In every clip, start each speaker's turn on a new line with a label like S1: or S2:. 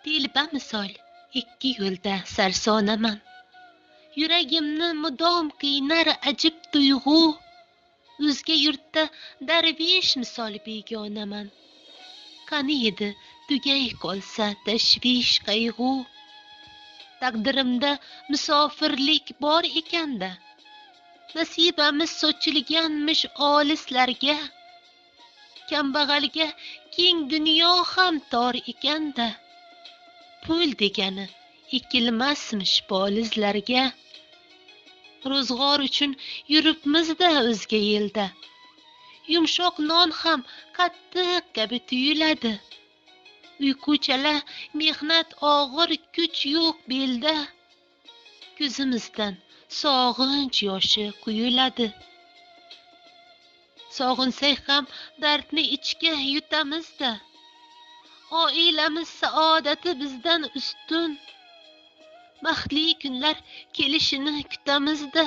S1: Telba misol ikki yo'lda sarsonaman. Yuragimni mudom qiynar ajib tuyg'u. O'zga yurtda darvish misol begonaman. Qani edi tugay qolsa tashvish qayg'u. Taqdirimda musofirlik bor ekanda. Nasibamiz sochilganmish olislarga. Kambag'alga keng dunyo ham tor ekanda. Pul degani ekilmasmish polizlarga. Ro'zg'or uchun yuribmizda o'zga yelda. Yumshoq non ham qattiq kabi tuyuladi. Uyquchala mehnat og'ir kuch yo'q belda. Ko'zimizdan sog'inch yoshi quyuladi. Sog'insak ham dardni ichga yutamizda. Oilamiz saodati bizdan ustun. Baxtli kunlar kelishini kutamizda.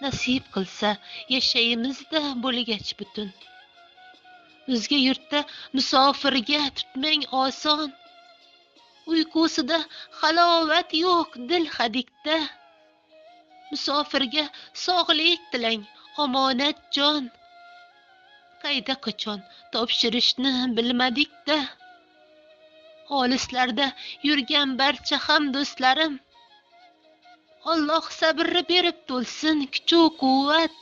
S1: Nasib qilsa yashaymizda bo'lgach butun. O'zga yurtda musofirga tutmang oson. Uyqusida halovat yo'q dil hadikda. Musofirga sog'lik tilang, omonat jon. Qayda qachon topshirishni bilmadik-da. Olislarda yurgan barcha ham do'stlarim. Alloh sabri berib to'lsin kuch-u quvvat.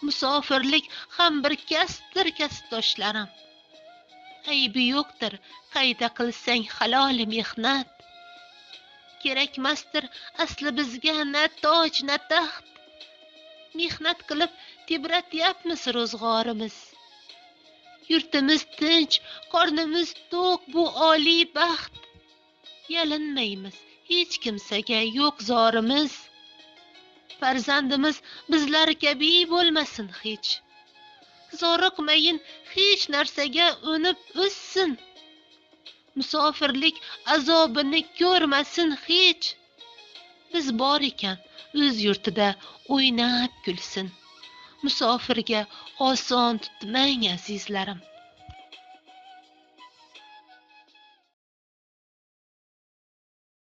S1: Musofirlik ham bir kasbdir kasbdoshlarim. Aybi yo'qdir qayda qilsang halol mehnat. Kerakmasdir asli bizga na toj na taxt. Mehnat qilib tebratyapmiz ro'zg'orimiz. Yurtimiz tinch, qornimiz to'q, bu oliy baxt. Yalinmaymiz hech kimsaga yo'q zorimiz. Farzandimiz bizlar kabi bo'lmasin hech. Zoriqmayin hech narsaga o'nib o'ssin. Musofirlik azobini ko'rmasin hech. Biz bor ekan o'z yurtida o'ynab kulsin. Musofirga oson tutmang azizlarim.